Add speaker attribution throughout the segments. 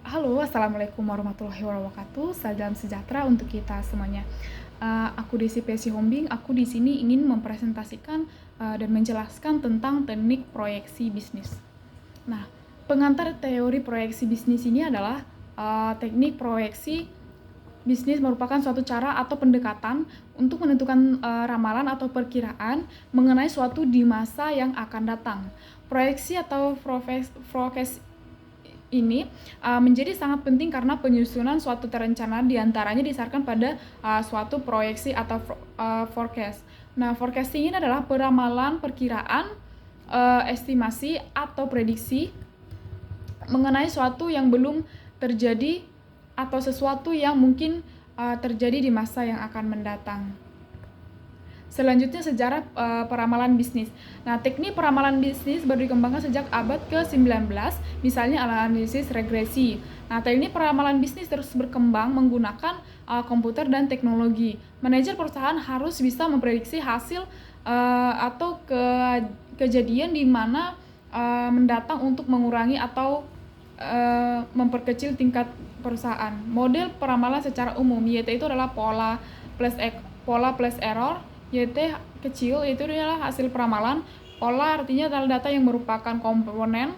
Speaker 1: Halo, Assalamualaikum warahmatullahi wabarakatuh. Salam sejahtera untuk kita semuanya. Aku Desi Pesi Hombing. Aku di sini ingin mempresentasikan dan menjelaskan tentang teknik proyeksi bisnis. Nah, pengantar teori proyeksi bisnis ini adalah teknik proyeksi bisnis merupakan suatu cara atau pendekatan untuk menentukan ramalan atau perkiraan mengenai suatu di masa yang akan datang. Proyeksi atau forecast ini menjadi sangat penting karena penyusunan suatu terencana diantaranya disasarkan pada suatu proyeksi atau forecast. Nah, forecasting ini adalah peramalan, perkiraan, estimasi atau prediksi mengenai suatu yang belum terjadi atau sesuatu yang mungkin terjadi di masa yang akan mendatang. Selanjutnya sejarah peramalan bisnis. Nah, teknik peramalan bisnis baru dikembangkan sejak abad ke-19, misalnya analisis regresi. Nah, teknik peramalan bisnis terus berkembang menggunakan komputer dan teknologi. Manajer perusahaan harus bisa memprediksi hasil atau kejadian di mana mendatang untuk mengurangi atau memperkecil tingkat perusahaan. Model peramalan secara umum yaitu itu adalah pola plus error. YT kecil itu adalah hasil peramalan. Pola artinya adalah data yang merupakan komponen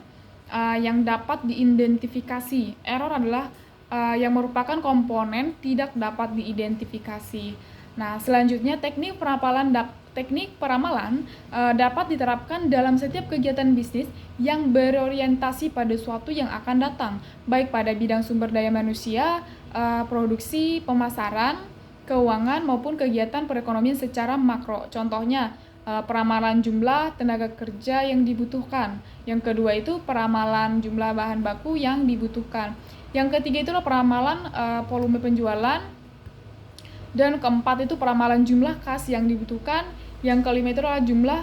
Speaker 1: yang dapat diidentifikasi. Error adalah yang merupakan komponen tidak dapat diidentifikasi. Nah, selanjutnya teknik peramalan dapat diterapkan dalam setiap kegiatan bisnis yang berorientasi pada suatu yang akan datang, baik pada bidang sumber daya manusia, produksi, pemasaran, keuangan maupun kegiatan perekonomian secara makro. Contohnya peramalan jumlah tenaga kerja yang dibutuhkan. Yang kedua itu peramalan jumlah bahan baku yang dibutuhkan. Yang ketiga itulah peramalan volume penjualan. Dan keempat itu peramalan jumlah kas yang dibutuhkan. Yang kelima itu adalah jumlah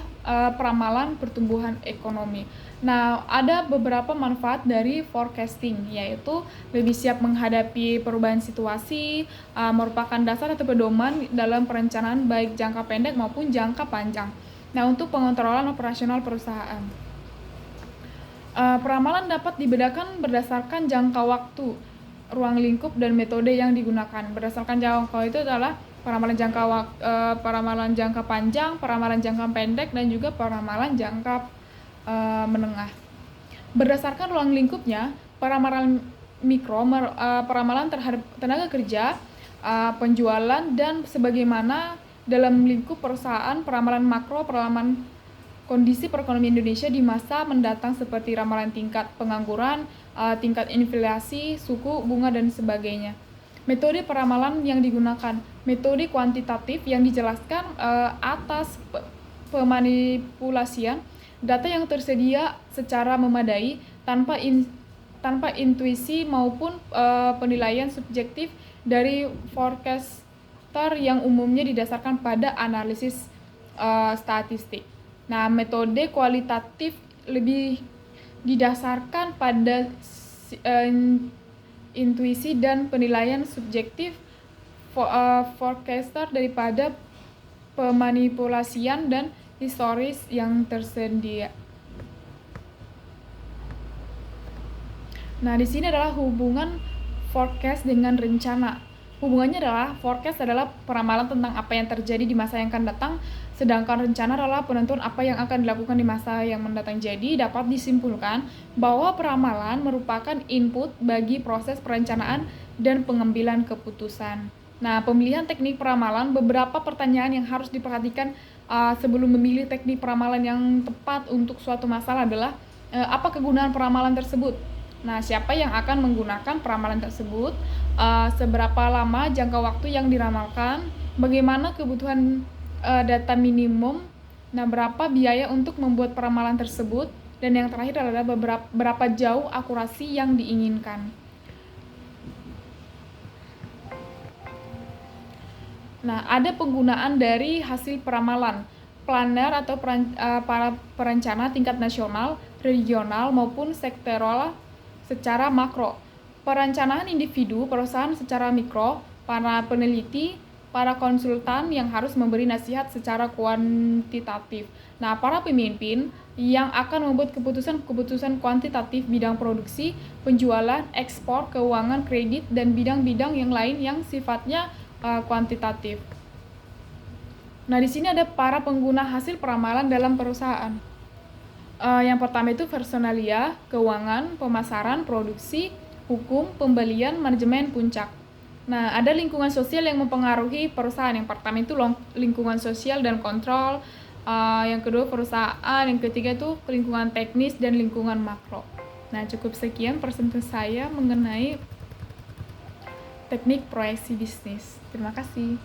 Speaker 1: peramalan pertumbuhan ekonomi. Nah, ada beberapa manfaat dari forecasting, yaitu lebih siap menghadapi perubahan situasi, merupakan dasar atau pedoman dalam perencanaan baik jangka pendek maupun jangka panjang. Nah, untuk pengontrolan operasional perusahaan. Peramalan dapat dibedakan berdasarkan jangka waktu, ruang lingkup, dan metode yang digunakan. Berdasarkan jangka itu adalah peramalan jangka panjang, peramalan jangka pendek, dan juga peramalan jangka menengah. Berdasarkan ruang lingkupnya, peramalan mikro, peramalan terhadap tenaga kerja, penjualan, dan sebagaimana dalam lingkup perusahaan. Peramalan makro, peramalan kondisi perekonomian Indonesia di masa mendatang seperti ramalan tingkat pengangguran, tingkat inflasi, suku bunga, dan sebagainya. Metode peramalan yang digunakan, metode kuantitatif yang dijelaskan atas pemanipulasian data yang tersedia secara memadai tanpa intuisi maupun penilaian subjektif dari forecaster yang umumnya didasarkan pada analisis statistik. Nah, metode kualitatif lebih didasarkan pada intuisi dan penilaian subjektif forecaster daripada pemanipulasian dan historis yang tersedia. Nah, di sini adalah hubungan forecast dengan rencana. Hubungannya adalah forecast adalah peramalan tentang apa yang terjadi di masa yang akan datang, sedangkan rencana adalah penentuan apa yang akan dilakukan di masa yang mendatang. Jadi, dapat disimpulkan bahwa peramalan merupakan input bagi proses perencanaan dan pengambilan keputusan. Nah, pemilihan teknik peramalan, beberapa pertanyaan yang harus diperhatikan sebelum memilih teknik peramalan yang tepat untuk suatu masalah adalah apa kegunaan peramalan tersebut? Nah, siapa yang akan menggunakan peramalan tersebut? Seberapa lama jangka waktu yang diramalkan? Bagaimana kebutuhan data minimum? Nah, berapa biaya untuk membuat peramalan tersebut? Dan yang terakhir adalah berapa jauh akurasi yang diinginkan. Nah, ada penggunaan dari hasil peramalan. Planner atau para perencana tingkat nasional, regional, maupun sektoral secara makro. Perencanaan individu, perusahaan secara mikro, para peneliti, para konsultan yang harus memberi nasihat secara kuantitatif. Nah, para pemimpin, yang akan membuat keputusan-keputusan kuantitatif bidang produksi, penjualan, ekspor, keuangan, kredit, dan bidang-bidang yang lain yang sifatnya kuantitatif. Nah, di sini ada para pengguna hasil peramalan dalam perusahaan. Yang pertama itu personalia, keuangan, pemasaran, produksi, hukum, pembelian, manajemen, puncak. Nah, ada lingkungan sosial yang mempengaruhi perusahaan. Yang pertama itu lingkungan sosial dan kontrol. Yang kedua perusahaan, yang ketiga itu lingkungan teknis dan lingkungan makro. Nah, cukup sekian presentasi saya mengenai teknik proyeksi bisnis. Terima kasih.